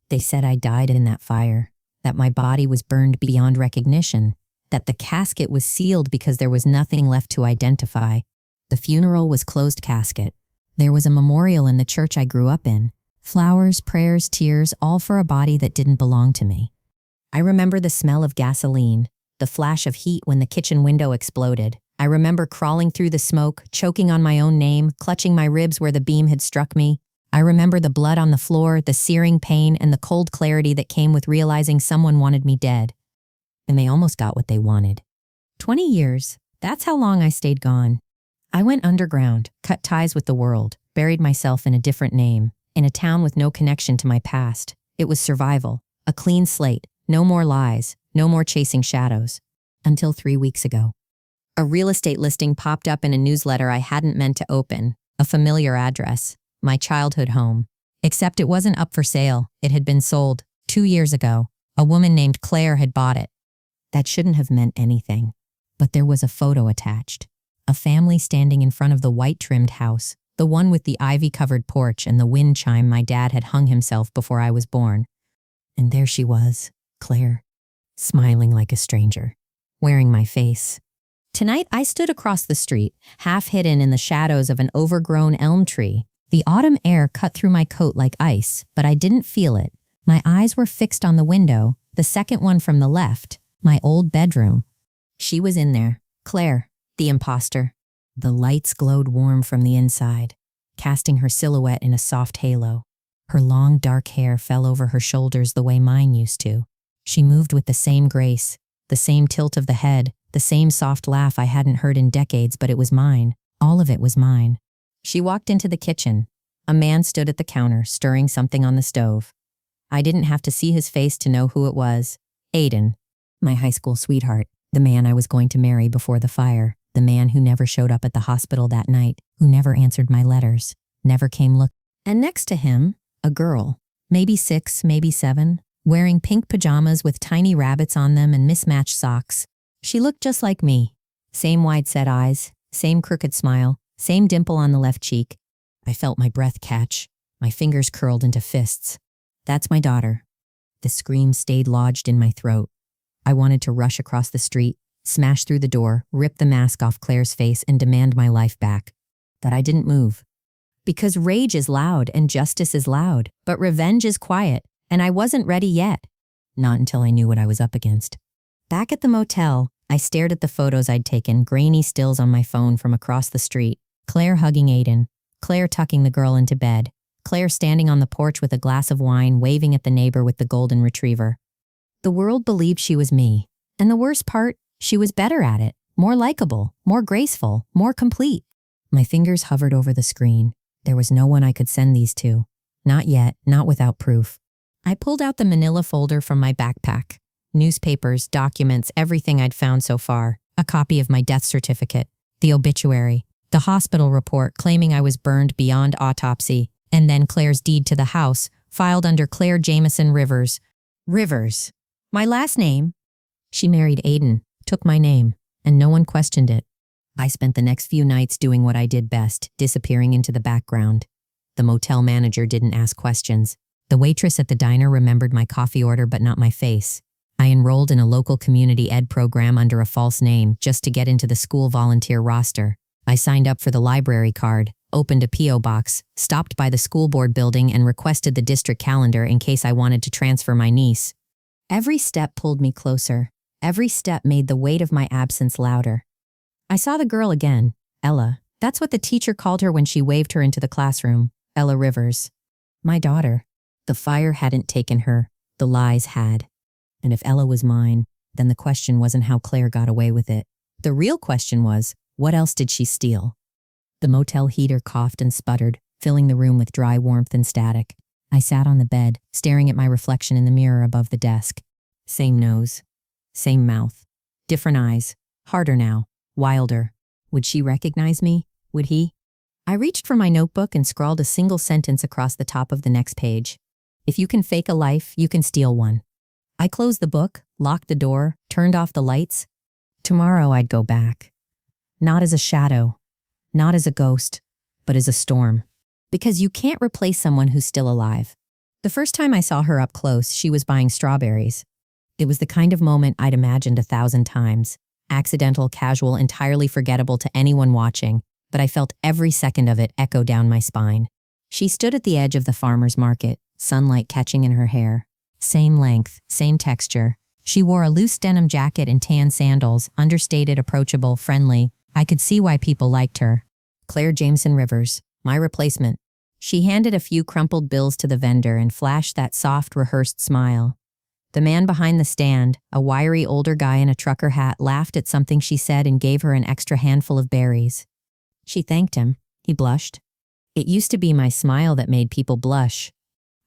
They said I died in that fire, that my body was burned beyond recognition, that the casket was sealed because there was nothing left to identify. The funeral was closed casket. There was a memorial in the church I grew up in. Flowers, prayers, tears, all for a body that didn't belong to me. I remember the smell of gasoline, the flash of heat when the kitchen window exploded. I remember crawling through the smoke, choking on my own name, clutching my ribs where the beam had struck me. I remember the blood on the floor, the searing pain, and the cold clarity that came with realizing someone wanted me dead. And they almost got what they wanted. 20 years, that's how long I stayed gone. I went underground, cut ties with the world, buried myself in a different name, in a town with no connection to my past. It was survival, a clean slate, no more lies, no more chasing shadows. Until 3 weeks ago. A real estate listing popped up in a newsletter I hadn't meant to open, a familiar address, my childhood home. Except it wasn't up for sale, it had been sold 2 years ago. A woman named Claire had bought it. That shouldn't have meant anything. But there was a photo attached. A family standing in front of the white-trimmed house, the one with the ivy-covered porch and the wind chime my dad had hung himself before I was born. And there she was, Claire, smiling like a stranger, wearing my face. Tonight I stood across the street, half hidden in the shadows of an overgrown elm tree. The autumn air cut through my coat like ice, but I didn't feel it. My eyes were fixed on the window, the second one from the left, my old bedroom. She was in there, Claire, the imposter. The lights glowed warm from the inside, casting her silhouette in a soft halo. Her long, dark hair fell over her shoulders the way mine used to. She moved with the same grace, the same tilt of the head, the same soft laugh I hadn't heard in decades, but it was mine. All of it was mine. She walked into the kitchen. A man stood at the counter, stirring something on the stove. I didn't have to see his face to know who it was. Aiden, my high school sweetheart, the man I was going to marry before the fire, the man who never showed up at the hospital that night, who never answered my letters, never came look. And next to him, a girl, maybe 6, maybe 7, wearing pink pajamas with tiny rabbits on them and mismatched socks. She looked just like me. Same wide-set eyes, same crooked smile, same dimple on the left cheek. I felt my breath catch, my fingers curled into fists. That's my daughter. The scream stayed lodged in my throat. I wanted to rush across the street, smash through the door, rip the mask off Claire's face, and demand my life back. But I didn't move. Because rage is loud and justice is loud, but revenge is quiet, and I wasn't ready yet. Not until I knew what I was up against. Back at the motel, I stared at the photos I'd taken, grainy stills on my phone from across the street. Claire hugging Aiden, Claire tucking the girl into bed, Claire standing on the porch with a glass of wine, waving at the neighbor with the golden retriever. The world believed she was me, and the worst part, she was better at it, more likable, more graceful, more complete. My fingers hovered over the screen. There was no one I could send these to. Not yet, not without proof. I pulled out the manila folder from my backpack. Newspapers, documents, everything I'd found so far. A copy of my death certificate, the obituary, the hospital report claiming I was burned beyond autopsy, and then Claire's deed to the house, filed under Claire Jameson Rivers. Rivers. My last name. She married Aiden, took my name, and no one questioned it. I spent the next few nights doing what I did best, disappearing into the background. The motel manager didn't ask questions. The waitress at the diner remembered my coffee order but not my face. I enrolled in a local community ed program under a false name just to get into the school volunteer roster. I signed up for the library card, opened a P.O. box, stopped by the school board building and requested the district calendar in case I wanted to transfer my niece. Every step pulled me closer. Every step made the weight of my absence louder. I saw the girl again, Ella. That's what the teacher called her when she waved her into the classroom, Ella Rivers. My daughter. The fire hadn't taken her, the lies had. And if Ella was mine, then the question wasn't how Claire got away with it. The real question was, what else did she steal? The motel heater coughed and sputtered, filling the room with dry warmth and static. I sat on the bed, staring at my reflection in the mirror above the desk. Same nose, same mouth, different eyes, harder now, wilder. Would she recognize me? Would he? I reached for my notebook and scrawled a single sentence across the top of the next page. If you can fake a life, you can steal one. I closed the book, locked the door, turned off the lights. Tomorrow I'd go back. Not as a shadow, not as a ghost, but as a storm. Because you can't replace someone who's still alive. The first time I saw her up close, she was buying strawberries. It was the kind of moment I'd imagined 1,000 times. Accidental, casual, entirely forgettable to anyone watching, but I felt every second of it echo down my spine. She stood at the edge of the farmer's market, sunlight catching in her hair. Same length, same texture. She wore a loose denim jacket and tan sandals, understated, approachable, friendly. I could see why people liked her. Claire Jameson Rivers, my replacement. She handed a few crumpled bills to the vendor and flashed that soft, rehearsed smile. The man behind the stand, a wiry older guy in a trucker hat, laughed at something she said and gave her an extra handful of berries. She thanked him. He blushed. It used to be my smile that made people blush.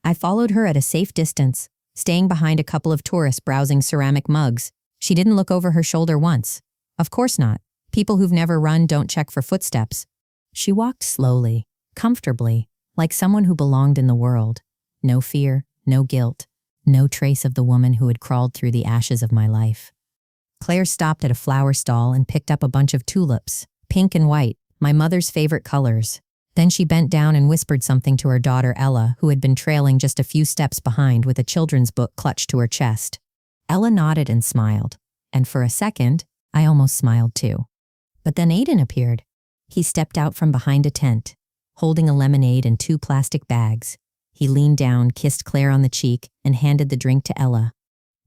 I followed her at a safe distance, staying behind a couple of tourists browsing ceramic mugs. She didn't look over her shoulder once. Of course not. People who've never run don't check for footsteps. She walked slowly, comfortably, like someone who belonged in the world. No fear, no guilt, no trace of the woman who had crawled through the ashes of my life. Claire stopped at a flower stall and picked up a bunch of tulips, pink and white, my mother's favorite colors. Then she bent down and whispered something to her daughter Ella, who had been trailing just a few steps behind with a children's book clutched to her chest. Ella nodded and smiled, and for a second, I almost smiled too. But then Aiden appeared. He stepped out from behind a tent, holding a lemonade and 2 plastic bags. He leaned down, kissed Claire on the cheek, and handed the drink to Ella.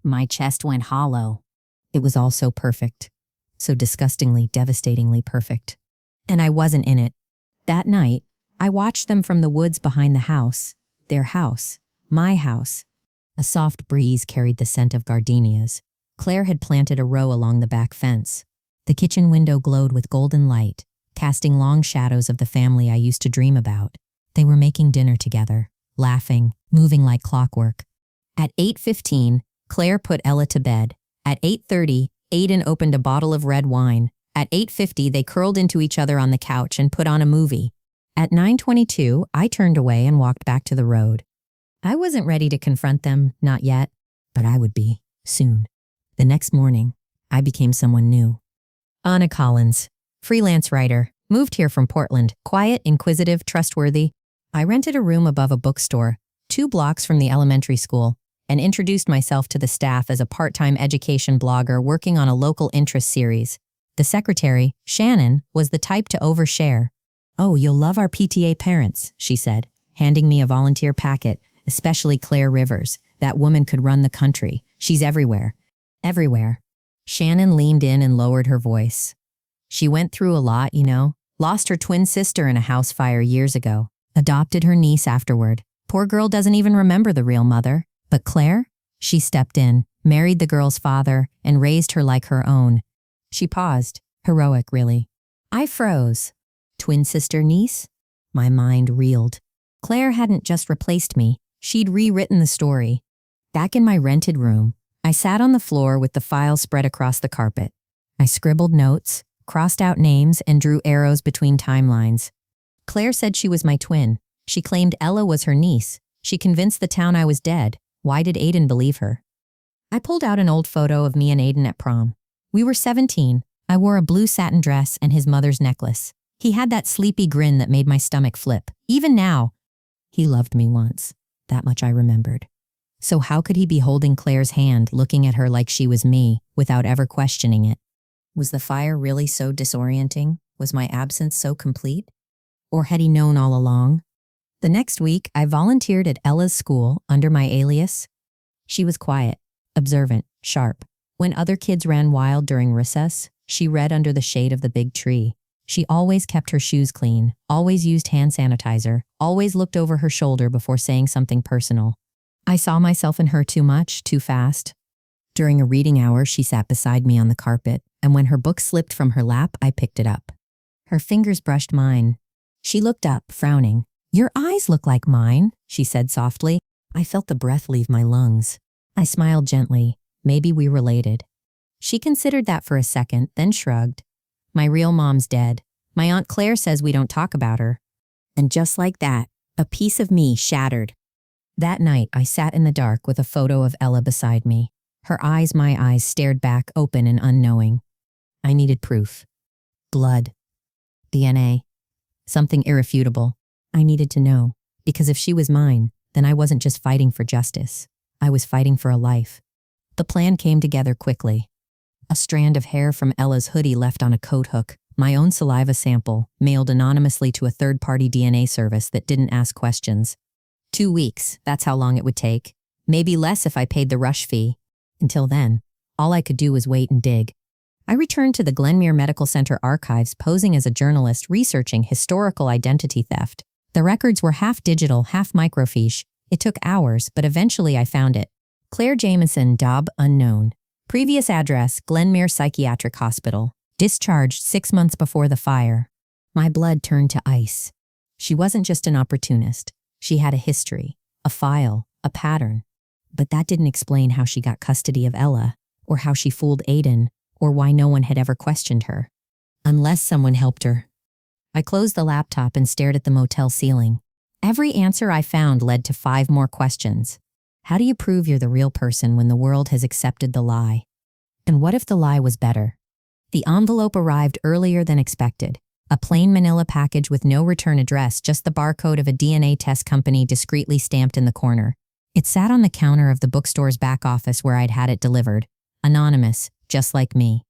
My chest went hollow. It was all so perfect. So disgustingly, devastatingly perfect. And I wasn't in it. That night, I watched them from the woods behind the house. Their house. My house. A soft breeze carried the scent of gardenias. Claire had planted a row along the back fence. The kitchen window glowed with golden light, casting long shadows of the family I used to dream about. They were making dinner together, laughing, moving like clockwork. At 8:15, Claire put Ella to bed. At 8:30, Aiden opened a bottle of red wine. At 8:50, they curled into each other on the couch and put on a movie. At 9:22, I turned away and walked back to the road. I wasn't ready to confront them, not yet, but I would be, soon. The next morning, I became someone new. Anna Collins, freelance writer, moved here from Portland, quiet, inquisitive, trustworthy. I rented a room above a bookstore, 2 blocks from the elementary school, and introduced myself to the staff as a part-time education blogger working on a local interest series. The secretary, Shannon, was the type to overshare. "Oh, you'll love our PTA parents," she said, handing me a volunteer packet, especially Claire Rivers. That woman could run the country. She's everywhere. Everywhere. Shannon leaned in and lowered her voice. She went through a lot, you know. Lost her twin sister in a house fire years ago. Adopted her niece afterward. Poor girl doesn't even remember the real mother. But Claire? She stepped in, married the girl's father, and raised her like her own. She paused. Heroic, really. I froze. Twin sister niece? My mind reeled. Claire hadn't just replaced me. She'd rewritten the story. Back in my rented room, I sat on the floor with the files spread across the carpet. I scribbled notes, crossed out names, and drew arrows between timelines. Claire said she was my twin. She claimed Ella was her niece. She convinced the town I was dead. Why did Aiden believe her? I pulled out an old photo of me and Aiden at prom. We were 17. I wore a blue satin dress and his mother's necklace. He had that sleepy grin that made my stomach flip. Even now, he loved me once. That much I remembered. So how could he be holding Claire's hand, looking at her like she was me, without ever questioning it? Was the fire really so disorienting? Was my absence so complete? Or had he known all along? The next week, I volunteered at Ella's school under my alias. She was quiet, observant, sharp. When other kids ran wild during recess, she read under the shade of the big tree. She always kept her shoes clean, always used hand sanitizer, always looked over her shoulder before saying something personal. I saw myself in her too much, too fast. During a reading hour, she sat beside me on the carpet, and when her book slipped from her lap, I picked it up. Her fingers brushed mine. She looked up, frowning. "Your eyes look like mine," she said softly. I felt the breath leave my lungs. I smiled gently. Maybe we related. She considered that for a second, then shrugged. "My real mom's dead. My Aunt Claire says we don't talk about her." And just like that, a piece of me shattered. That night, I sat in the dark with a photo of Ella beside me. Her eyes, my eyes, stared back, open and unknowing. I needed proof. Blood. DNA. Something irrefutable. I needed to know, because if she was mine, then I wasn't just fighting for justice. I was fighting for a life. The plan came together quickly. A strand of hair from Ella's hoodie left on a coat hook, my own saliva sample, mailed anonymously to a third-party DNA service that didn't ask questions. 2 weeks, that's how long it would take. Maybe less if I paid the rush fee. Until then, all I could do was wait and dig. I returned to the Glenmere Medical Center archives posing as a journalist researching historical identity theft. The records were half digital, half microfiche. It took hours, but eventually I found it. Claire Jamieson, Dobb, unknown. Previous address, Glenmere Psychiatric Hospital. Discharged 6 months before the fire. My blood turned to ice. She wasn't just an opportunist. She had a history, a file, a pattern. But that didn't explain how she got custody of Ella, or how she fooled Aiden, or why no one had ever questioned her. Unless someone helped her. I closed the laptop and stared at the motel ceiling. Every answer I found led to 5 more questions. How do you prove you're the real person when the world has accepted the lie? And what if the lie was better? The envelope arrived earlier than expected. A plain manila package with no return address, just the barcode of a DNA test company discreetly stamped in the corner. It sat on the counter of the bookstore's back office where I'd had it delivered. Anonymous, just like me.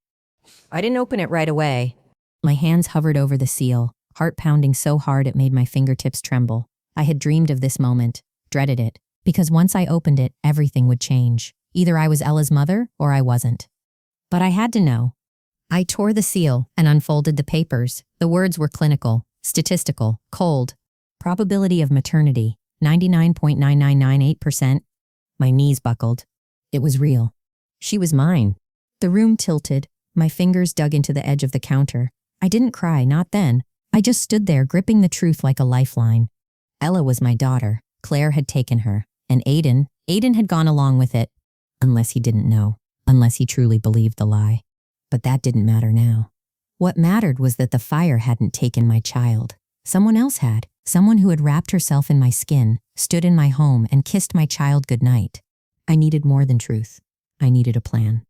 I didn't open it right away. My hands hovered over the seal, heart pounding so hard it made my fingertips tremble. I had dreamed of this moment, dreaded it, because once I opened it, everything would change. Either I was Ella's mother or I wasn't. But I had to know. I tore the seal and unfolded the papers. The words were clinical, statistical, cold. Probability of maternity, 99.9998%. My knees buckled. It was real. She was mine. The room tilted. My fingers dug into the edge of the counter. I didn't cry, not then. I just stood there gripping the truth like a lifeline. Ella was my daughter. Claire had taken her. And Aiden had gone along with it. Unless he didn't know. Unless he truly believed the lie. But that didn't matter now. What mattered was that the fire hadn't taken my child. Someone else had. Someone who had wrapped herself in my skin, stood in my home, and kissed my child goodnight. I needed more than truth. I needed a plan.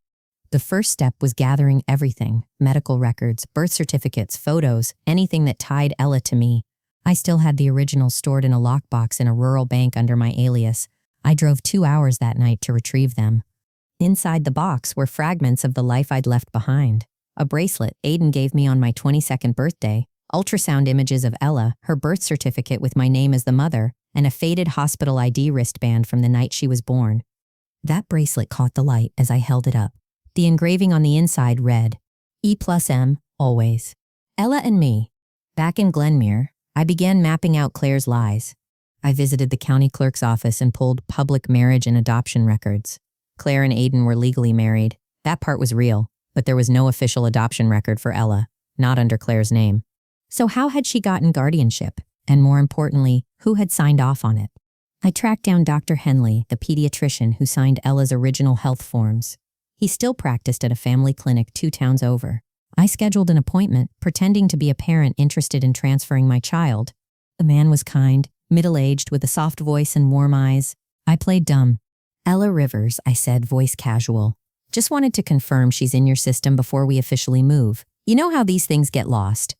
The first step was gathering everything, medical records, birth certificates, photos, anything that tied Ella to me. I still had the originals stored in a lockbox in a rural bank under my alias. I drove 2 hours that night to retrieve them. Inside the box were fragments of the life I'd left behind. A bracelet Aiden gave me on my 22nd birthday, ultrasound images of Ella, her birth certificate with my name as the mother, and a faded hospital ID wristband from the night she was born. That bracelet caught the light as I held it up. The engraving on the inside read, E+M, always. Ella and me. Back in Glenmere, I began mapping out Claire's lies. I visited the county clerk's office and pulled public marriage and adoption records. Claire and Aiden were legally married. That part was real, but there was no official adoption record for Ella, not under Claire's name. So how had she gotten guardianship? And more importantly, who had signed off on it? I tracked down Dr. Henley, the pediatrician who signed Ella's original health forms. He still practiced at a family clinic 2 towns over. I scheduled an appointment, pretending to be a parent interested in transferring my child. The man was kind, middle-aged, with a soft voice and warm eyes. I played dumb. Ella Rivers, I said, voice casual. Just wanted to confirm she's in your system before we officially move. You know how these things get lost.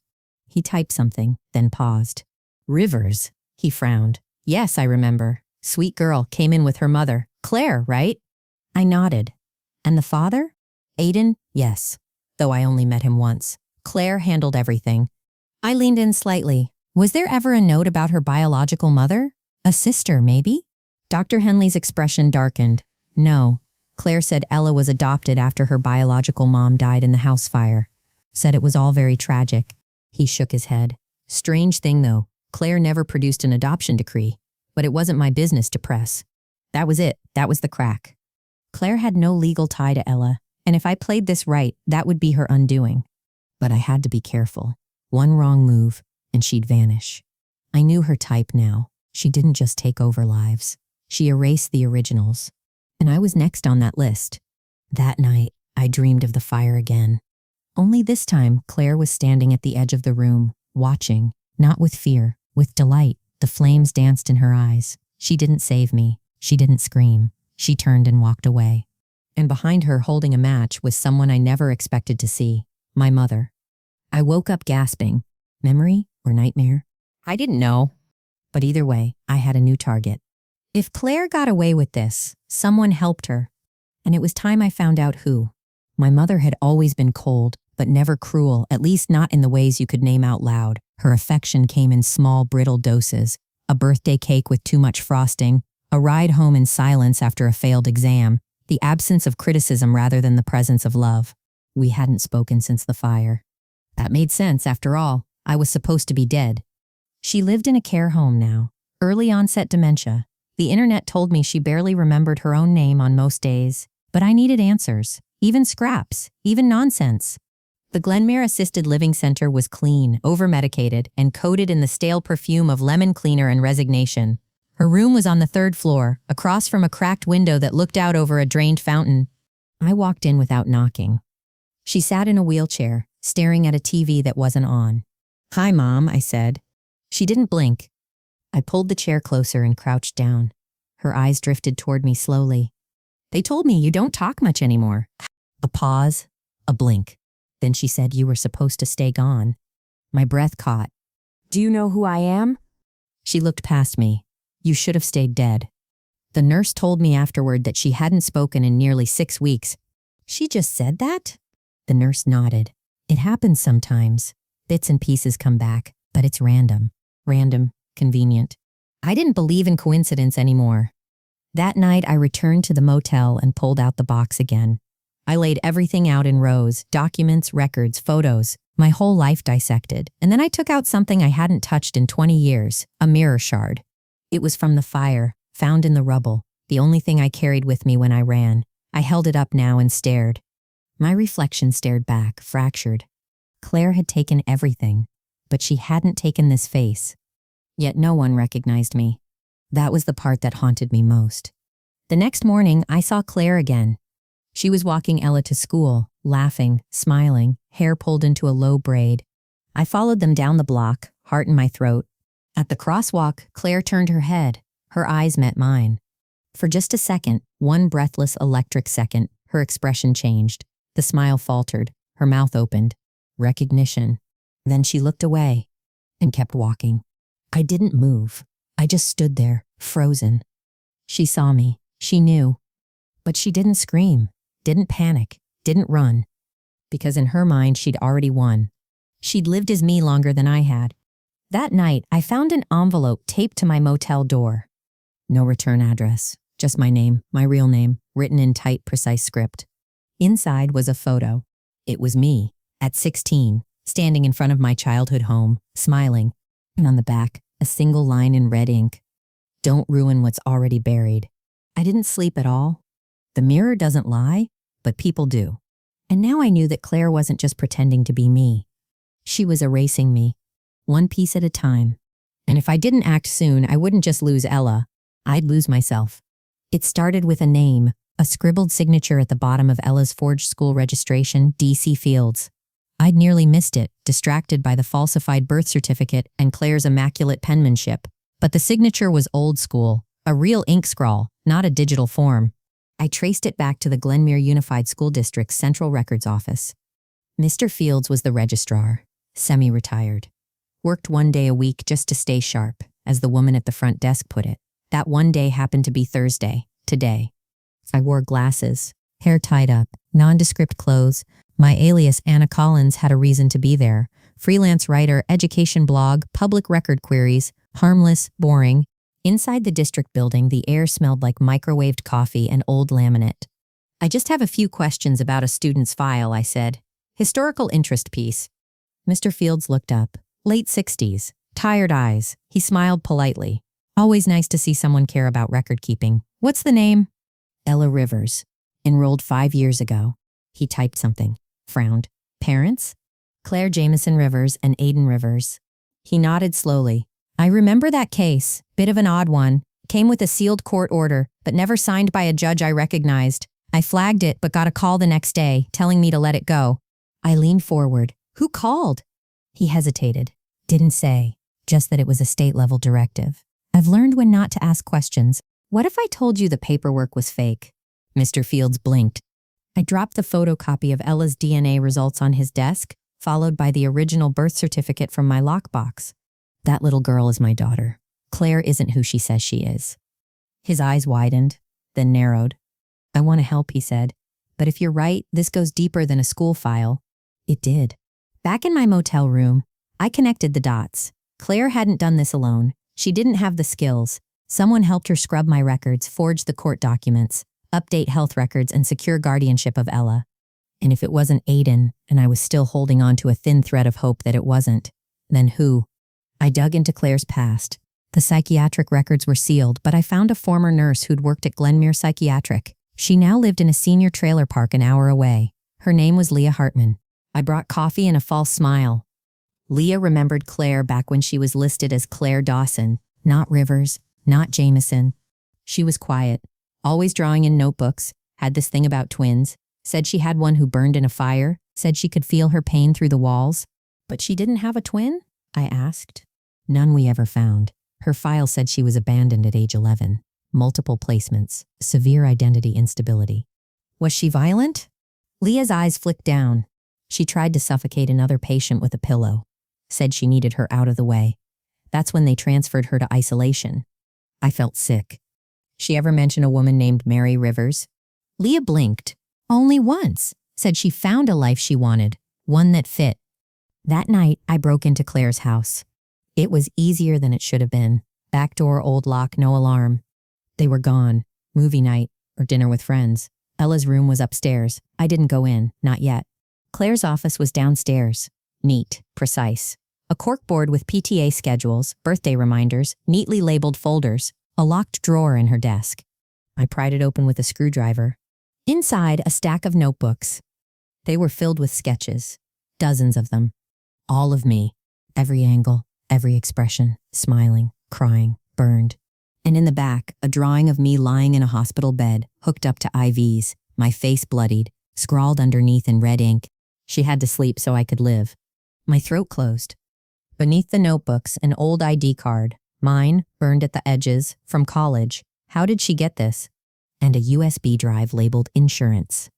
He typed something, then paused. Rivers, he frowned. Yes, I remember. Sweet girl, came in with her mother. Claire, right? I nodded. And the father? Aiden? Yes. Though I only met him once. Claire handled everything. I leaned in slightly. Was there ever a note about her biological mother? A sister, maybe? Dr. Henley's expression darkened. No. Claire said Ella was adopted after her biological mom died in the house fire. Said it was all very tragic. He shook his head. Strange thing, though. Claire never produced an adoption decree. But it wasn't my business to press. That was it. That was the crack. Claire had no legal tie to Ella, and if I played this right, that would be her undoing. But I had to be careful. One wrong move, and she'd vanish. I knew her type now. She didn't just take over lives. She erased the originals. And I was next on that list. That night, I dreamed of the fire again. Only this time, Claire was standing at the edge of the room, watching, not with fear, with delight. The flames danced in her eyes. She didn't save me. She didn't scream. She turned and walked away. And behind her, holding a match, was someone I never expected to see. My mother. I woke up gasping. Memory or nightmare? I didn't know. But either way, I had a new target. If Claire got away with this, someone helped her. And it was time I found out who. My mother had always been cold, but never cruel, at least not in the ways you could name out loud. Her affection came in small, brittle doses. A birthday cake with too much frosting, a ride home in silence after a failed exam, the absence of criticism rather than the presence of love. We hadn't spoken since the fire. That made sense, after all. I was supposed to be dead. She lived in a care home now. Early onset dementia. The internet told me she barely remembered her own name on most days. But I needed answers. Even scraps. Even nonsense. The Glenmere Assisted Living Center was clean, over-medicated, and coated in the stale perfume of lemon cleaner and resignation. Her room was on the 3rd floor, across from a cracked window that looked out over a drained fountain. I walked in without knocking. She sat in a wheelchair, staring at a TV that wasn't on. "Hi, Mom," I said. She didn't blink. I pulled the chair closer and crouched down. Her eyes drifted toward me slowly. "They told me you don't talk much anymore." A pause, a blink. Then she said, "You were supposed to stay gone." My breath caught. "Do you know who I am?" She looked past me. "You should have stayed dead." The nurse told me afterward that she hadn't spoken in nearly 6 weeks. "She just said that?" The nurse nodded. "It happens sometimes. Bits and pieces come back, but it's random. Random, convenient." I didn't believe in coincidence anymore. That night, I returned to the motel and pulled out the box again. I laid everything out in rows, documents, records, photos, my whole life dissected, and then I took out something I hadn't touched in 20 years, a mirror shard. It was from the fire, found in the rubble, the only thing I carried with me when I ran. I held it up now and stared. My reflection stared back, fractured. Claire had taken everything, but she hadn't taken this face. Yet no one recognized me. That was the part that haunted me most. The next morning, I saw Claire again. She was walking Ella to school, laughing, smiling, hair pulled into a low braid. I followed them down the block, heart in my throat. At the crosswalk, Claire turned her head. Her eyes met mine. For just a second, one breathless electric second, her expression changed. The smile faltered. Her mouth opened. Recognition. Then she looked away and kept walking. I didn't move. I just stood there, frozen. She saw me. She knew. But she didn't scream, didn't panic, didn't run. Because in her mind, she'd already won. She'd lived as me longer than I had. That night, I found an envelope taped to my motel door. No return address, just my name, my real name, written in tight, precise script. Inside was a photo. It was me, at 16, standing in front of my childhood home, smiling. And on the back, a single line in red ink. "Don't ruin what's already buried." I didn't sleep at all. The mirror doesn't lie, but people do. And now I knew that Claire wasn't just pretending to be me. She was erasing me, one piece at a time. And if I didn't act soon, I wouldn't just lose Ella. I'd lose myself. It started with a name, a scribbled signature at the bottom of Ella's forged school registration, D.C. Fields. I'd nearly missed it, distracted by the falsified birth certificate and Claire's immaculate penmanship. But the signature was old school, a real ink scrawl, not a digital form. I traced it back to the Glenmere Unified School District's Central Records Office. Mr. Fields was the registrar, semi-retired. Worked 1 day a week just to stay sharp, as the woman at the front desk put it. That one day happened to be Thursday, today. I wore glasses, hair tied up, nondescript clothes. My alias Anna Collins had a reason to be there. Freelance writer, education blog, public record queries, harmless, boring. Inside the district building, the air smelled like microwaved coffee and old laminate. "I just have a few questions about a student's file," I said. "Historical interest piece." Mr. Fields looked up. Late 60s. Tired eyes. He smiled politely. "Always nice to see someone care about record keeping. What's the name?" "Ella Rivers. Enrolled 5 years ago." He typed something. Frowned. "Parents?" "Claire Jamison Rivers and Aiden Rivers." He nodded slowly. "I remember that case. Bit of an odd one. Came with a sealed court order, but never signed by a judge I recognized. I flagged it, but got a call the next day, telling me to let it go." I leaned forward. "Who called?" He hesitated. "Didn't say. Just that it was a state-level directive. I've learned when not to ask questions. What if I told you the paperwork was fake?" Mr. Fields blinked. I dropped the photocopy of Ella's DNA results on his desk, followed by the original birth certificate from my lockbox. "That little girl is my daughter. Claire isn't who she says she is." His eyes widened, then narrowed. I want to help, he said. But if you're right, this goes deeper than a school file. It did. Back in my motel room, I connected the dots. Claire hadn't done this alone. She didn't have the skills. Someone helped her scrub my records, forge the court documents, update health records, and secure guardianship of Ella. And if it wasn't Aiden, and I was still holding on to a thin thread of hope that it wasn't, then who? I dug into Claire's past. The psychiatric records were sealed, but I found a former nurse who'd worked at Glenmere Psychiatric. She now lived in a senior trailer park an hour away. Her name was Leah Hartman. I brought coffee and a false smile. Leah remembered Claire back when she was listed as Claire Dawson, not Rivers, not Jameson. She was quiet, always drawing in notebooks, had this thing about twins, said she had one who burned in a fire, said she could feel her pain through the walls. But she didn't have a twin? I asked. None we ever found. Her file said she was abandoned at age 11. Multiple placements, severe identity instability. Was she violent? Leah's eyes flicked down. She tried to suffocate another patient with a pillow. Said she needed her out of the way. That's when they transferred her to isolation. I felt sick. She ever mention a woman named Mary Rivers? Leah blinked. Only once. Said she found a life she wanted, one that fit. That night, I broke into Claire's house. It was easier than it should have been. Back door, old lock, no alarm. They were gone. Movie night or dinner with friends. Ella's room was upstairs. I didn't go in, not yet. Claire's office was downstairs. Neat, precise. A corkboard with PTA schedules, birthday reminders, neatly labeled folders, a locked drawer in her desk. I pried it open with a screwdriver. Inside, a stack of notebooks. They were filled with sketches, dozens of them. All of me, every angle, every expression, smiling, crying, burned. And in the back, a drawing of me lying in a hospital bed, hooked up to IVs, my face bloodied, scrawled underneath in red ink. She had to sleep so I could live. My throat closed. Beneath the notebooks, an old ID card, mine, burned at the edges, from college. How did she get this? And a USB drive labeled insurance.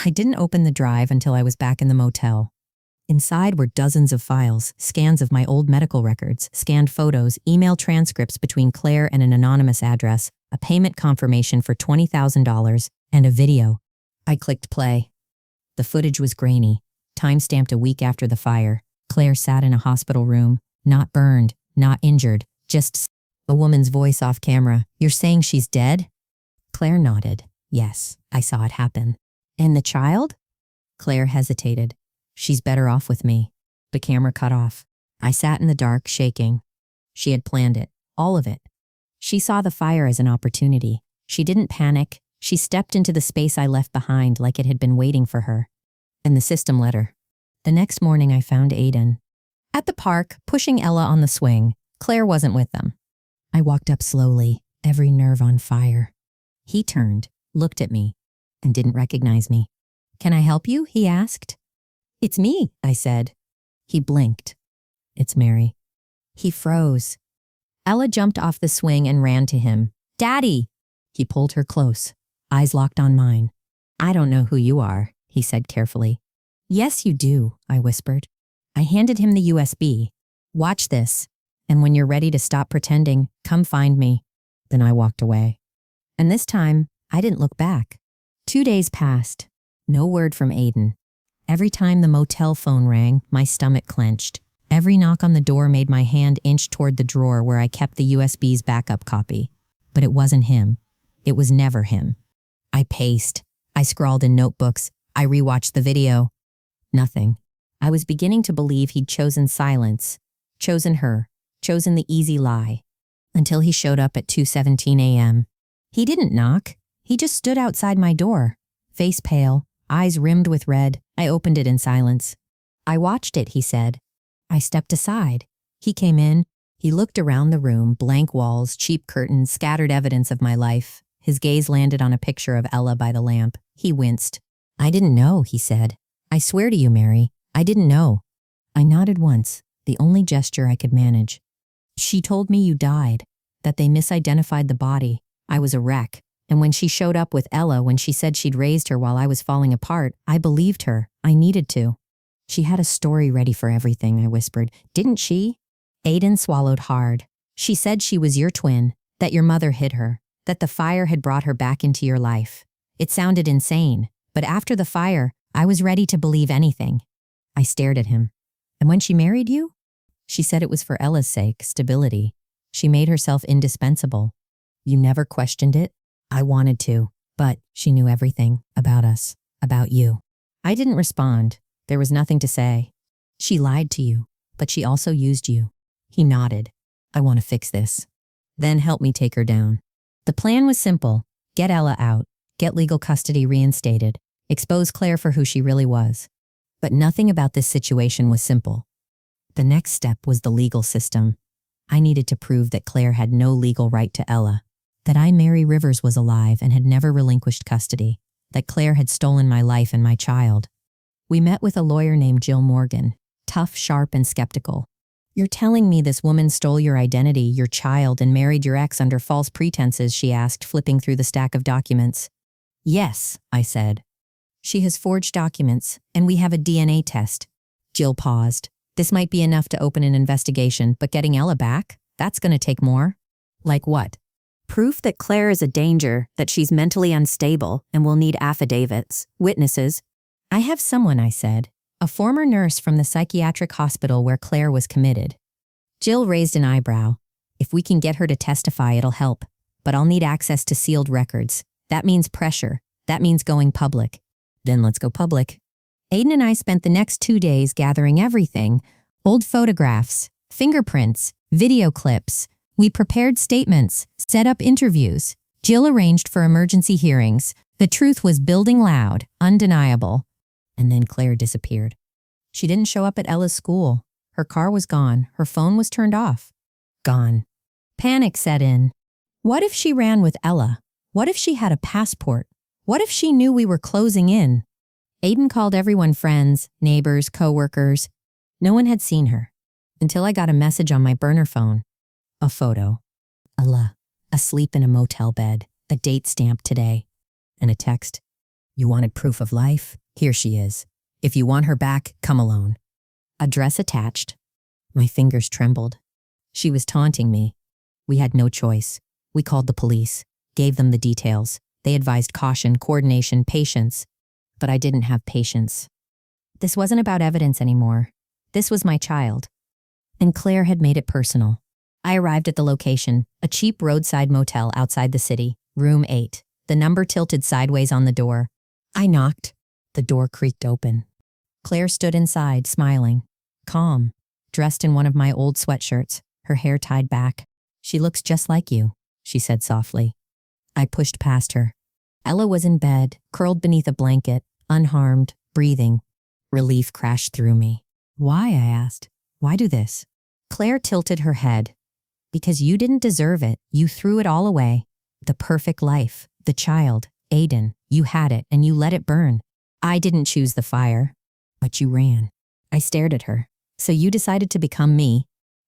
I didn't open the drive until I was back in the motel. Inside were dozens of files, scans of my old medical records, scanned photos, email transcripts between Claire and an anonymous address, a payment confirmation for $20,000, and a video. I clicked play. The footage was grainy, time-stamped a week after the fire. Claire sat in a hospital room, not burned, not injured, just a woman's voice off camera. You're saying she's dead? Claire nodded. Yes, I saw it happen. And the child? Claire hesitated. She's better off with me. The camera cut off. I sat in the dark, shaking. She had planned it, all of it. She saw the fire as an opportunity. She didn't panic. She stepped into the space I left behind like it had been waiting for her. And the system let her. The next morning I found Aiden. At the park, pushing Ella on the swing. Claire wasn't with them. I walked up slowly, every nerve on fire. He turned, looked at me, and didn't recognize me. Can I help you? He asked. It's me, I said. He blinked. It's Mary. He froze. Ella jumped off the swing and ran to him. Daddy! He pulled her close, eyes locked on mine. I don't know who you are, he said carefully. Yes, you do, I whispered. I handed him the USB. Watch this, and when you're ready to stop pretending, come find me. Then I walked away. And this time, I didn't look back. 2 days passed. No word from Aiden. Every time the motel phone rang, my stomach clenched. Every knock on the door made my hand inch toward the drawer where I kept the USB's backup copy. But it wasn't him. It was never him. I paced. I scrawled in notebooks. I rewatched the video. Nothing. I was beginning to believe he'd chosen silence, chosen her, chosen the easy lie, until he showed up at 2:17 a.m. He didn't knock. He just stood outside my door, face pale, eyes rimmed with red. I opened it in silence. I watched it, he said. I stepped aside. He came in. He looked around the room, blank walls, cheap curtains, scattered evidence of my life. His gaze landed on a picture of Ella by the lamp. He winced. I didn't know, he said. I swear to you, Mary, I didn't know. I nodded once, the only gesture I could manage. She told me you died, that they misidentified the body. I was a wreck. And when she showed up with Ella, when she said she'd raised her while I was falling apart, I believed her. I needed to. She had a story ready for everything, I whispered. Didn't she? Aiden swallowed hard. She said she was your twin, that your mother hid her, that the fire had brought her back into your life. It sounded insane, but after the fire, I was ready to believe anything. I stared at him. And when she married you? She said it was for Ella's sake, stability. She made herself indispensable. You never questioned it? I wanted to, but she knew everything about us, about you. I didn't respond. There was nothing to say. She lied to you, but she also used you. He nodded. I want to fix this. Then help me take her down. The plan was simple. Get Ella out, get legal custody reinstated, expose Claire for who she really was. But nothing about this situation was simple. The next step was the legal system. I needed to prove that Claire had no legal right to Ella, that I, Mary Rivers, was alive and had never relinquished custody, that Claire had stolen my life and my child. We met with a lawyer named Jill Morgan, tough, sharp, and skeptical. You're telling me this woman stole your identity, your child, and married your ex under false pretenses, she asked, flipping through the stack of documents. Yes, I said. She has forged documents, and we have a DNA test. Jill paused. This might be enough to open an investigation, but getting Ella back? That's going to take more. Like what? Proof that Claire is a danger, that she's mentally unstable, and will need affidavits, witnesses. I have someone, I said. A former nurse from the psychiatric hospital where Claire was committed. Jill raised an eyebrow. If we can get her to testify, it'll help. But I'll need access to sealed records. That means pressure. That means going public. Then let's go public. Aiden and I spent the next 2 days gathering everything. Old photographs, fingerprints, video clips. We prepared statements, set up interviews. Jill arranged for emergency hearings. The truth was building loud, undeniable. And then Claire disappeared. She didn't show up at Ella's school. Her car was gone. Her phone was turned off. Gone. Panic set in. What if she ran with Ella? What if she had a passport? What if she knew we were closing in? Aiden called everyone friends, neighbors, co-workers. No one had seen her. Until I got a message on my burner phone. A photo. Ella, asleep in a motel bed. A date stamped today. And a text. You wanted proof of life? Here she is. If you want her back, come alone. Address attached. My fingers trembled. She was taunting me. We had no choice. We called the police, gave them the details. They advised caution, coordination, patience. But I didn't have patience. This wasn't about evidence anymore. This was my child. And Claire had made it personal. I arrived at the location, a cheap roadside motel outside the city, room 8. The number tilted sideways on the door. I knocked. The door creaked open. Claire stood inside, smiling, calm, dressed in one of my old sweatshirts, her hair tied back. She looks just like you, she said softly. I pushed past her. Ella was in bed, curled beneath a blanket, unharmed, breathing. Relief crashed through me. Why, I asked. Why do this? Claire tilted her head. Because you didn't deserve it. You threw it all away. The perfect life, the child, Aiden. You had it, and you let it burn. I didn't choose the fire. But you ran. I stared at her. So you decided to become me.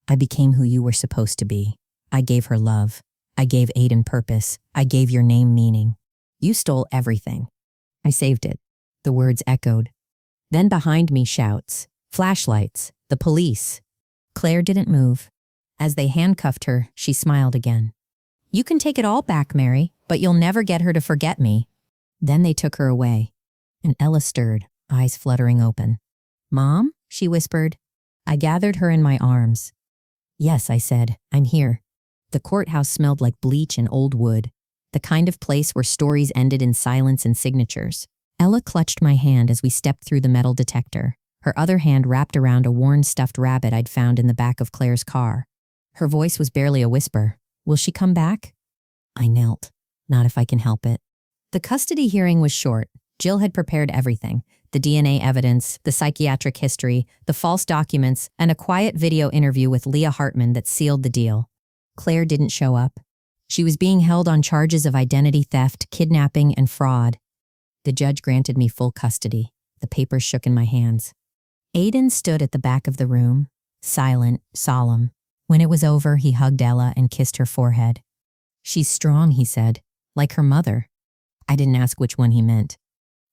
I became who you were supposed to be. I gave her love. I gave Aiden purpose. I gave your name meaning. You stole everything. I saved it. The words echoed. Then behind me shouts, flashlights, the police. Claire didn't move. As they handcuffed her, she smiled again. You can take it all back, Mary, but you'll never get her to forget me. Then they took her away. And Ella stirred, eyes fluttering open. Mom? She whispered. I gathered her in my arms. Yes, I said, I'm here. The courthouse smelled like bleach and old wood, the kind of place where stories ended in silence and signatures. Ella clutched my hand as we stepped through the metal detector, her other hand wrapped around a worn stuffed rabbit I'd found in the back of Claire's car. Her voice was barely a whisper. Will she come back? I knelt. Not if I can help it. The custody hearing was short. Jill had prepared everything. The DNA evidence, the psychiatric history, the false documents, and a quiet video interview with Leah Hartman that sealed the deal. Claire didn't show up. She was being held on charges of identity theft, kidnapping, and fraud. The judge granted me full custody. The papers shook in my hands. Aiden stood at the back of the room, silent, solemn. When it was over, he hugged Ella and kissed her forehead. She's strong, he said, like her mother. I didn't ask which one he meant.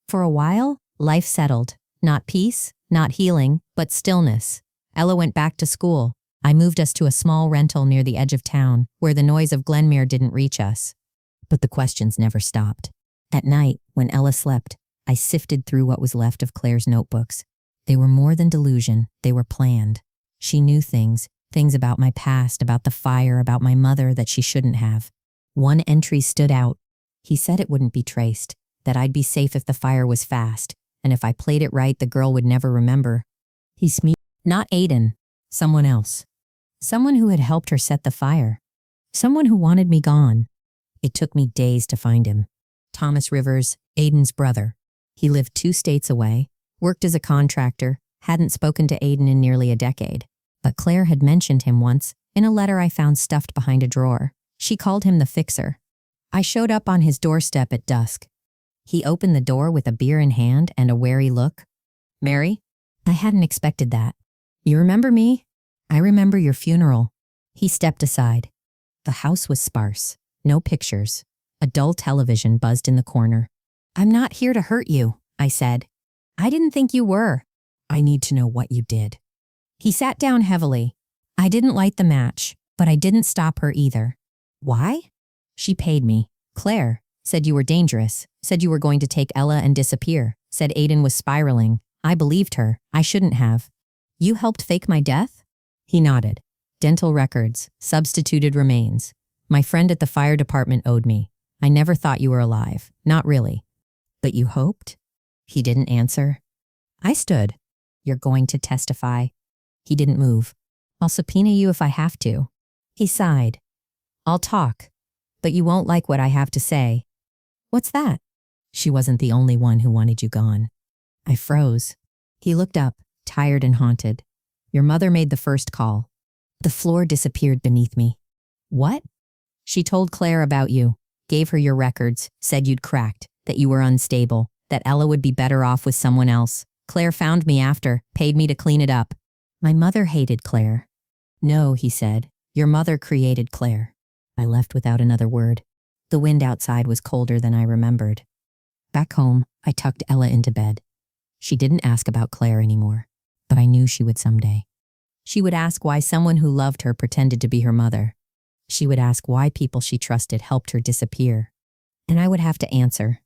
For a while, life settled. Not peace, not healing, but stillness. Ella went back to school. I moved us to a small rental near the edge of town, where the noise of Glenmere didn't reach us. But the questions never stopped. At night, when Ella slept, I sifted through what was left of Claire's notebooks. They were more than delusion, they were planned. She knew things about my past, about the fire, about my mother that she shouldn't have. One entry stood out. He said it wouldn't be traced, that I'd be safe if the fire was fast, and if I played it right, the girl would never remember. He smeared, not Aiden, someone else. Someone who had helped her set the fire. Someone who wanted me gone. It took me days to find him. Thomas Rivers, Aiden's brother. He lived 2 states away, worked as a contractor, hadn't spoken to Aiden in nearly a decade. But Claire had mentioned him once, in a letter I found stuffed behind a drawer. She called him the fixer. I showed up on his doorstep at dusk. He opened the door with a beer in hand and a wary look. "Mary?" I hadn't expected that. "You remember me?" "I remember your funeral." He stepped aside. The house was sparse. No pictures. A dull television buzzed in the corner. "I'm not here to hurt you," I said. "I didn't think you were." "I need to know what you did." He sat down heavily. "I didn't light the match, but I didn't stop her either." "Why?" "She paid me. Claire said you were dangerous, said you were going to take Ella and disappear, said Aiden was spiraling. I believed her. I shouldn't have." "You helped fake my death?" He nodded. "Dental records, substituted remains. My friend at the fire department owed me. I never thought you were alive. Not really." "But you hoped?" He didn't answer. I stood. "You're going to testify?" He didn't move. "I'll subpoena you if I have to." He sighed. "I'll talk, but you won't like what I have to say." "What's that?" "She wasn't the only one who wanted you gone." I froze. He looked up, tired and haunted. "Your mother made the first call." The floor disappeared beneath me. "What?" "She told Claire about you, gave her your records, said you'd cracked, that you were unstable, that Ella would be better off with someone else. Claire found me after, paid me to clean it up." "My mother hated Claire." "No," he said. "Your mother created Claire." I left without another word. The wind outside was colder than I remembered. Back home, I tucked Ella into bed. She didn't ask about Claire anymore, but I knew she would someday. She would ask why someone who loved her pretended to be her mother. She would ask why people she trusted helped her disappear. And I would have to answer.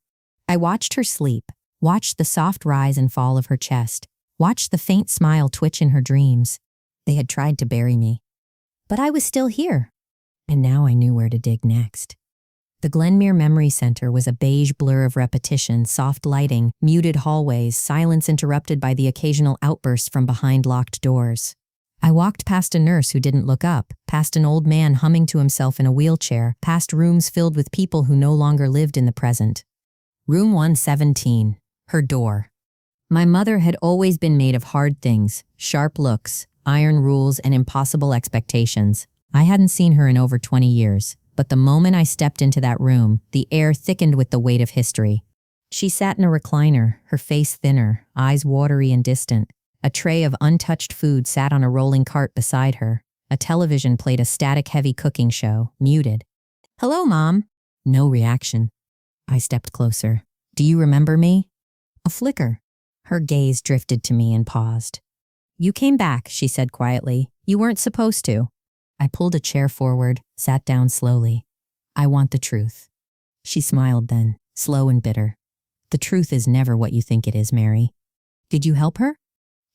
I watched her sleep, watched the soft rise and fall of her chest, watched the faint smile twitch in her dreams. They had tried to bury me. But I was still here. And now I knew where to dig next. The Glenmere Memory Center was a beige blur of repetition, soft lighting, muted hallways, silence interrupted by the occasional outburst from behind locked doors. I walked past a nurse who didn't look up, past an old man humming to himself in a wheelchair, past rooms filled with people who no longer lived in the present. Room 117, her door. My mother had always been made of hard things, sharp looks, iron rules, and impossible expectations. I hadn't seen her in over 20 years, but the moment I stepped into that room, the air thickened with the weight of history. She sat in a recliner, her face thinner, eyes watery and distant. A tray of untouched food sat on a rolling cart beside her. A television played a static-heavy cooking show, muted. "Hello, Mom." No reaction. I stepped closer. "Do you remember me?" A flicker. Her gaze drifted to me and paused. "You came back," she said quietly. "You weren't supposed to." I pulled a chair forward, sat down slowly. "I want the truth." She smiled then, slow and bitter. "The truth is never what you think it is, Mary." "Did you help her?"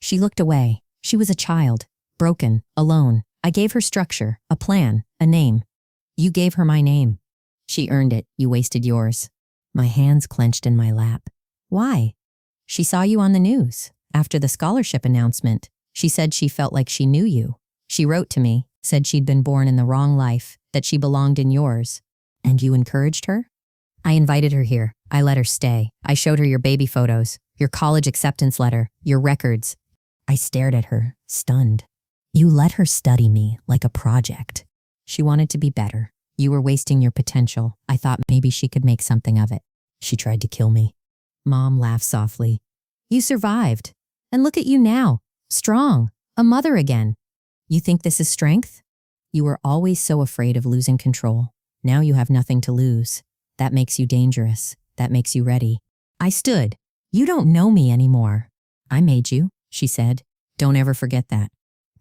She looked away. She was a child, broken, alone. I gave her structure, a plan, a name. "You gave her my name." "She earned it. You wasted yours." My hands clenched in my lap. "Why?" "She saw you on the news. After the scholarship announcement, she said she felt like she knew you. She wrote to me, said she'd been born in the wrong life, that she belonged in yours." "And you encouraged her?" "I invited her here. I let her stay. I showed her your baby photos, your college acceptance letter, your records." I stared at her, stunned. "You let her study me like a project." "She wanted to be better. You were wasting your potential. I thought maybe she could make something of it." "She tried to kill me." Mom laughed softly. "You survived. And look at you now, strong, a mother again. You think this is strength? You were always so afraid of losing control. Now you have nothing to lose. That makes you dangerous. That makes you ready." I stood. "You don't know me anymore." "I made you," she said. "Don't ever forget that."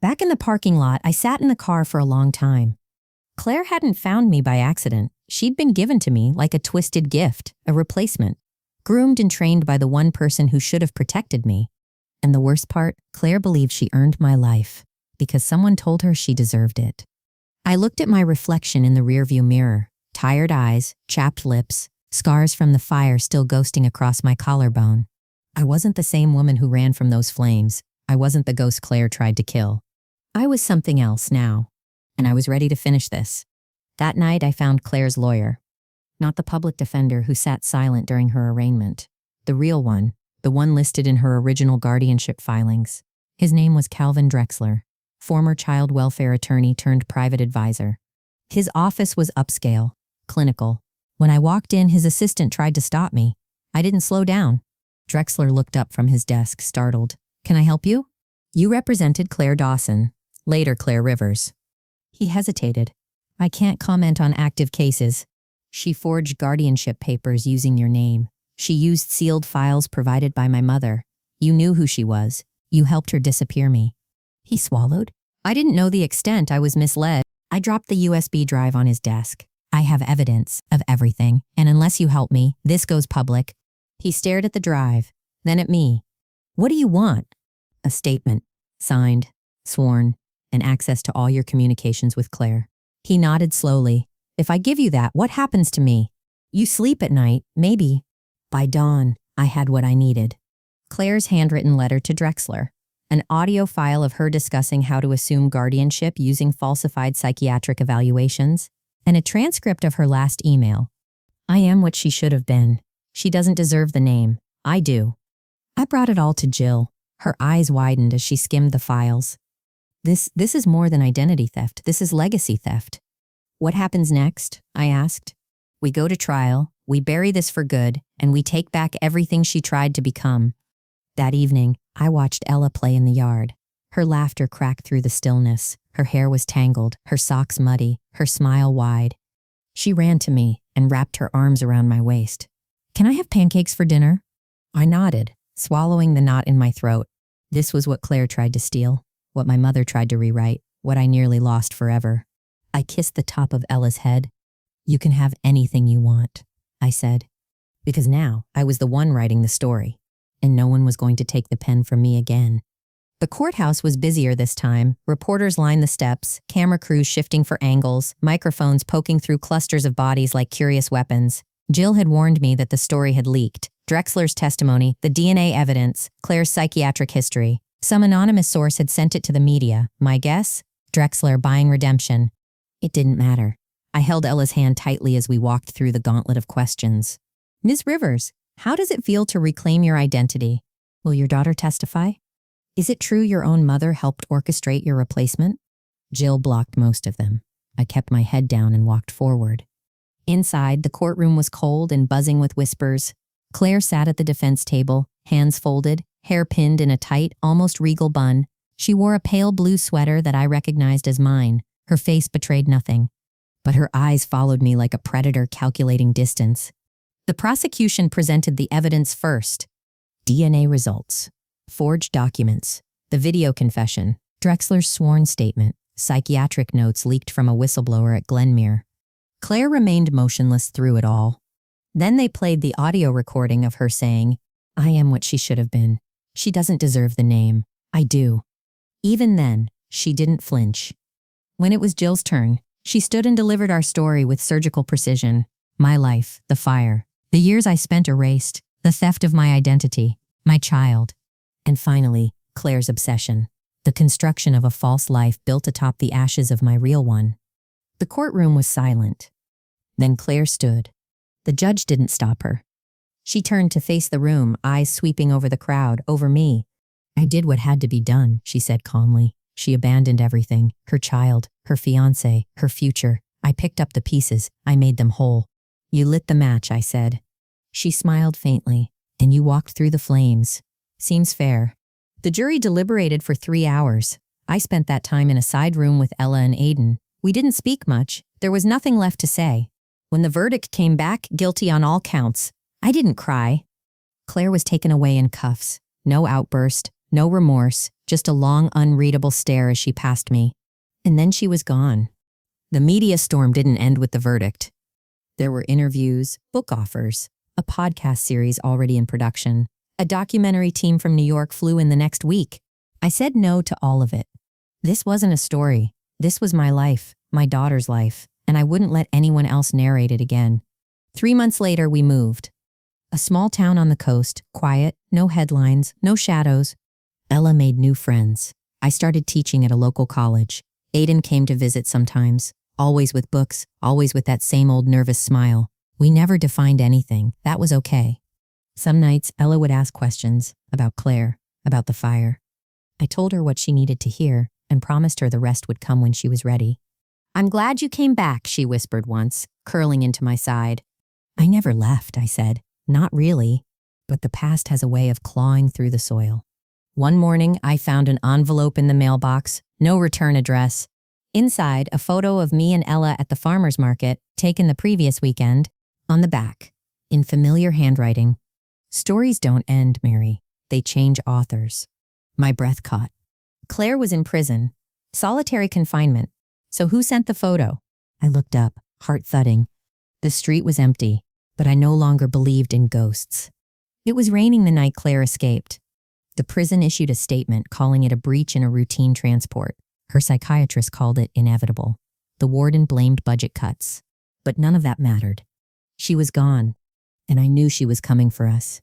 Back in the parking lot, I sat in the car for a long time. Claire hadn't found me by accident. She'd been given to me like a twisted gift, a replacement, groomed and trained by the one person who should have protected me. And the worst part, Claire believed she earned my life because someone told her she deserved it. I looked at my reflection in the rearview mirror, tired eyes, chapped lips, scars from the fire still ghosting across my collarbone. I wasn't the same woman who ran from those flames. I wasn't the ghost Claire tried to kill. I was something else now, and I was ready to finish this. That night I found Claire's lawyer. Not the public defender who sat silent during her arraignment. The real one, the one listed in her original guardianship filings. His name was Calvin Drexler, former child welfare attorney turned private advisor. His office was upscale, clinical. When I walked in, his assistant tried to stop me. I didn't slow down. Drexler looked up from his desk, startled. "Can I help you?" "You represented Claire Dawson, later Claire Rivers." He hesitated. "I can't comment on active cases. She forged guardianship papers using your name. She used sealed files provided by my mother. You knew who she was. You helped her disappear me." He swallowed. I didn't know the extent. I was misled. I dropped the USB drive on his desk. "I have evidence of everything, and unless you help me, this goes public." He stared at the drive, then at me. "What do you want?" "A statement, signed, sworn, and access to all your communications with Claire." He nodded slowly. "If I give you that, what happens to me?" "You sleep at night, maybe." By dawn, I had what I needed. Claire's handwritten letter to Drexler, an audio file of her discussing how to assume guardianship using falsified psychiatric evaluations, and a transcript of her last email. "I am what she should have been. She doesn't deserve the name. I do." I brought it all to Jill. Her eyes widened as she skimmed the files. This is more than identity theft. This is legacy theft." "What happens next?" I asked. "We go to trial, we bury this for good, and we take back everything she tried to become." That evening, I watched Ella play in the yard. Her laughter cracked through the stillness. Her hair was tangled, her socks muddy, her smile wide. She ran to me and wrapped her arms around my waist. "Can I have pancakes for dinner?" I nodded, swallowing the knot in my throat. This was what Claire tried to steal, what my mother tried to rewrite, what I nearly lost forever. I kissed the top of Ella's head. "You can have anything you want," I said, because now I was the one writing the story, and no one was going to take the pen from me again. The courthouse was busier this time. Reporters lined the steps, camera crews shifting for angles, microphones poking through clusters of bodies like curious weapons. Jill had warned me that the story had leaked. Drexler's testimony, the DNA evidence, Claire's psychiatric history. Some anonymous source had sent it to the media. My guess? Drexler buying redemption. It didn't matter. I held Ella's hand tightly as we walked through the gauntlet of questions. "Ms. Rivers, how does it feel to reclaim your identity? Will your daughter testify? Is it true your own mother helped orchestrate your replacement?" Jill blocked most of them. I kept my head down and walked forward. Inside, the courtroom was cold and buzzing with whispers. Claire sat at the defense table, hands folded, hair pinned in a tight, almost regal bun. She wore a pale blue sweater that I recognized as mine. Her face betrayed nothing, but her eyes followed me like a predator calculating distance. The prosecution presented the evidence first. DNA results, forged documents, the video confession, Drexler's sworn statement, psychiatric notes leaked from a whistleblower at Glenmere. Claire remained motionless through it all. Then they played the audio recording of her saying, "I am what she should have been. She doesn't deserve the name. I do." Even then, she didn't flinch. When it was Jill's turn, she stood and delivered our story with surgical precision. My life, the fire, the years I spent erased, the theft of my identity, my child, and finally, Claire's obsession, the construction of a false life built atop the ashes of my real one. The courtroom was silent. Then Claire stood. The judge didn't stop her. She turned to face the room, eyes sweeping over the crowd, over me. "I did what had to be done," she said calmly. She abandoned everything, her child, her fiancé, her future. I picked up the pieces. I made them whole. "You lit the match," I said. She smiled faintly. "And you walked through the flames. Seems fair." The jury deliberated for 3 hours. I spent that time in a side room with Ella and Aiden. We didn't speak much. There was nothing left to say. When the verdict came back, guilty on all counts, I didn't cry. Claire was taken away in cuffs. No outburst, no remorse, just a long, unreadable stare as she passed me. And then she was gone. The media storm didn't end with the verdict. There were interviews, book offers, a podcast series already in production. A documentary team from New York flew in the next week. I said no to all of it. This wasn't a story. This was my life, my daughter's life, and I wouldn't let anyone else narrate it again. 3 months later, we moved. A small town on the coast, quiet, no headlines, no shadows. Ella made new friends. I started teaching at a local college. Aiden came to visit sometimes, always with books, always with that same old nervous smile. We never defined anything. That was okay. Some nights, Ella would ask questions about Claire, about the fire. I told her what she needed to hear and promised her the rest would come when she was ready. "I'm glad you came back," she whispered once, curling into my side. "I never left," I said. "Not really." But the past has a way of clawing through the soil. One morning, I found an envelope in the mailbox, no return address. Inside, a photo of me and Ella at the farmer's market, taken the previous weekend. On the back, in familiar handwriting, "Stories don't end, Mary. They change authors." My breath caught. Claire was in prison, solitary confinement. So who sent the photo? I looked up, heart thudding. The street was empty, but I no longer believed in ghosts. It was raining the night Claire escaped. The prison issued a statement calling it a breach in a routine transport. Her psychiatrist called it inevitable. The warden blamed budget cuts. But none of that mattered. She was gone, and I knew she was coming for us.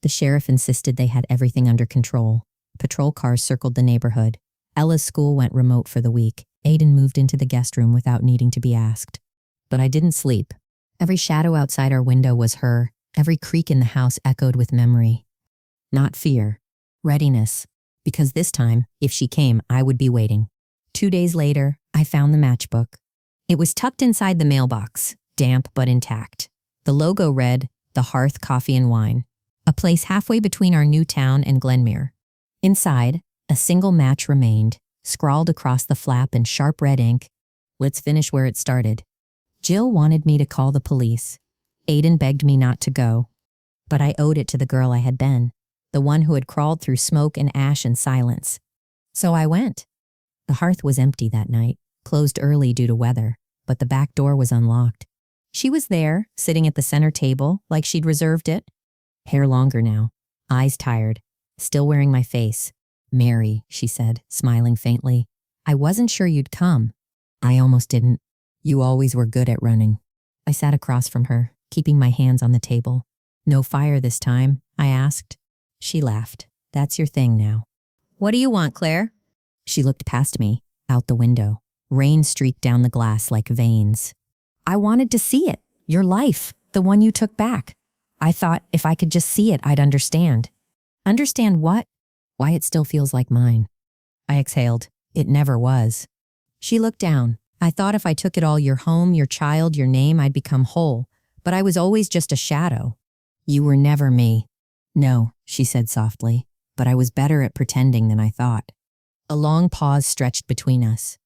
The sheriff insisted they had everything under control. Patrol cars circled the neighborhood. Ella's school went remote for the week. Aiden moved into the guest room without needing to be asked. But I didn't sleep. Every shadow outside our window was her. Every creak in the house echoed with memory. Not fear. Readiness. Because this time, if she came, I would be waiting. 2 days later, I found the matchbook. It was tucked inside the mailbox, damp but intact. The logo read, "The Hearth Coffee and Wine," a place halfway between our new town and Glenmere. Inside, a single match remained, scrawled across the flap in sharp red ink. "Let's finish where it started." Jill wanted me to call the police. Aiden begged me not to go. But I owed it to the girl I had been, the one who had crawled through smoke and ash in silence. So I went. The hearth was empty that night, closed early due to weather, but the back door was unlocked. She was there, sitting at the center table, like she'd reserved it. Hair longer now, eyes tired, still wearing my face. "Mary," she said, smiling faintly. "I wasn't sure you'd come." I almost didn't. "You always were good at running." I sat across from her, keeping my hands on the table. "No fire this time?" I asked. She laughed. "That's your thing now." "What do you want, Claire?" She looked past me, out the window. Rain streaked down the glass like veins. "I wanted to see it. Your life, the one you took back. I thought if I could just see it, I'd understand." "Understand what?" "Why it still feels like mine." I exhaled. "It never was." She looked down. "I thought if I took it all, your home, your child, your name, I'd become whole. But I was always just a shadow." "You were never me." "No," she said softly, "but I was better at pretending than I thought." A long pause stretched between us.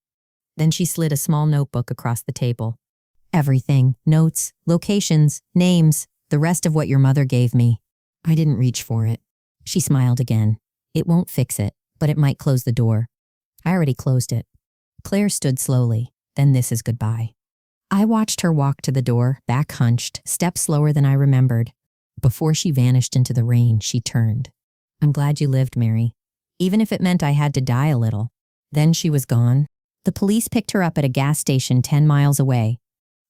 Then she slid a small notebook across the table. "Everything, notes, locations, names, the rest of what your mother gave me." I didn't reach for it. She smiled again. "It won't fix it, but it might close the door." I already closed it. Claire stood slowly. Then this is goodbye. I watched her walk to the door, back hunched, steps slower than I remembered. Before she vanished into the rain, she turned. "I'm glad you lived, Mary. Even if it meant I had to die a little." Then she was gone. The police picked her up at a gas station 10 miles away.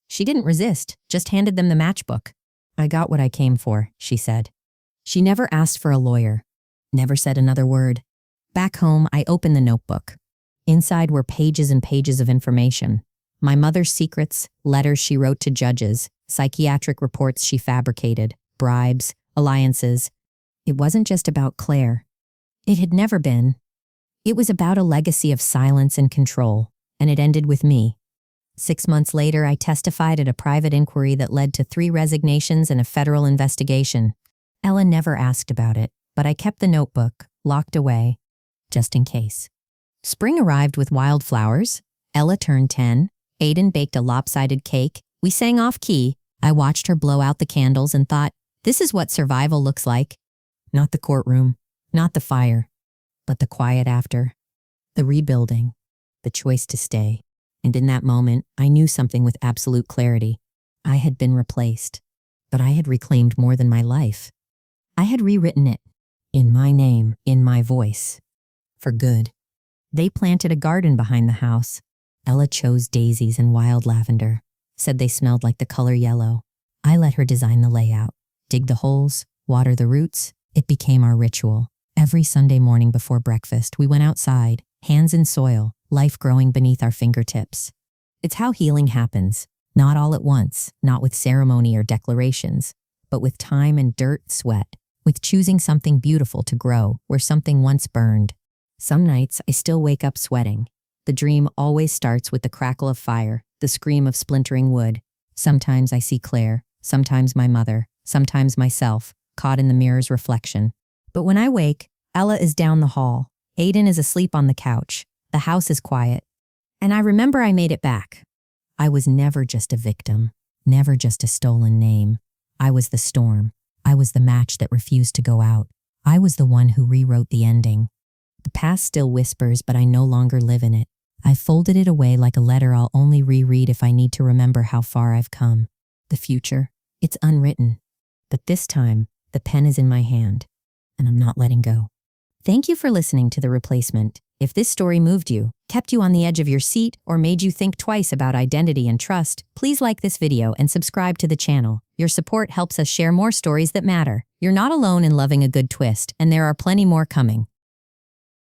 She didn't resist, just handed them the matchbook. "I got what I came for," she said. She never asked for a lawyer. Never said another word. Back home, I opened the notebook. Inside were pages and pages of information. My mother's secrets, letters she wrote to judges, psychiatric reports she fabricated, bribes, alliances. It wasn't just about Claire. It had never been. It was about a legacy of silence and control, and it ended with me. 6 months later, I testified at a private inquiry that led to 3 resignations and a federal investigation. Ella never asked about it, but I kept the notebook, locked away, just in case. Spring arrived with wildflowers. Ella turned 10. Aiden baked a lopsided cake. We sang off-key. I watched her blow out the candles and thought, this is what survival looks like. Not the courtroom, not the fire, but the quiet after, the rebuilding, the choice to stay. And in that moment, I knew something with absolute clarity. I had been replaced, but I had reclaimed more than my life. I had rewritten it, in my name, in my voice, for good. They planted a garden behind the house. Ella chose daisies and wild lavender, said they smelled like the color yellow. I let her design the layout, dig the holes, water the roots. It became our ritual. Every Sunday morning before breakfast, we went outside, hands in soil, life growing beneath our fingertips. It's how healing happens, not all at once, not with ceremony or declarations, but with time and dirt, sweat, with choosing something beautiful to grow where something once burned. Some nights I still wake up sweating. The dream always starts with the crackle of fire, the scream of splintering wood. Sometimes I see Claire, sometimes my mother, sometimes myself, caught in the mirror's reflection. But when I wake, Ella is down the hall. Aiden is asleep on the couch. The house is quiet. And I remember I made it back. I was never just a victim, never just a stolen name. I was the storm. I was the match that refused to go out. I was the one who rewrote the ending. The past still whispers, but I no longer live in it. I folded it away like a letter I'll only reread if I need to remember how far I've come. The future, it's unwritten. But this time, the pen is in my hand, and I'm not letting go. Thank you for listening to The Replacement. If this story moved you, kept you on the edge of your seat, or made you think twice about identity and trust, please like this video and subscribe to the channel. Your support helps us share more stories that matter. You're not alone in loving a good twist, and there are plenty more coming.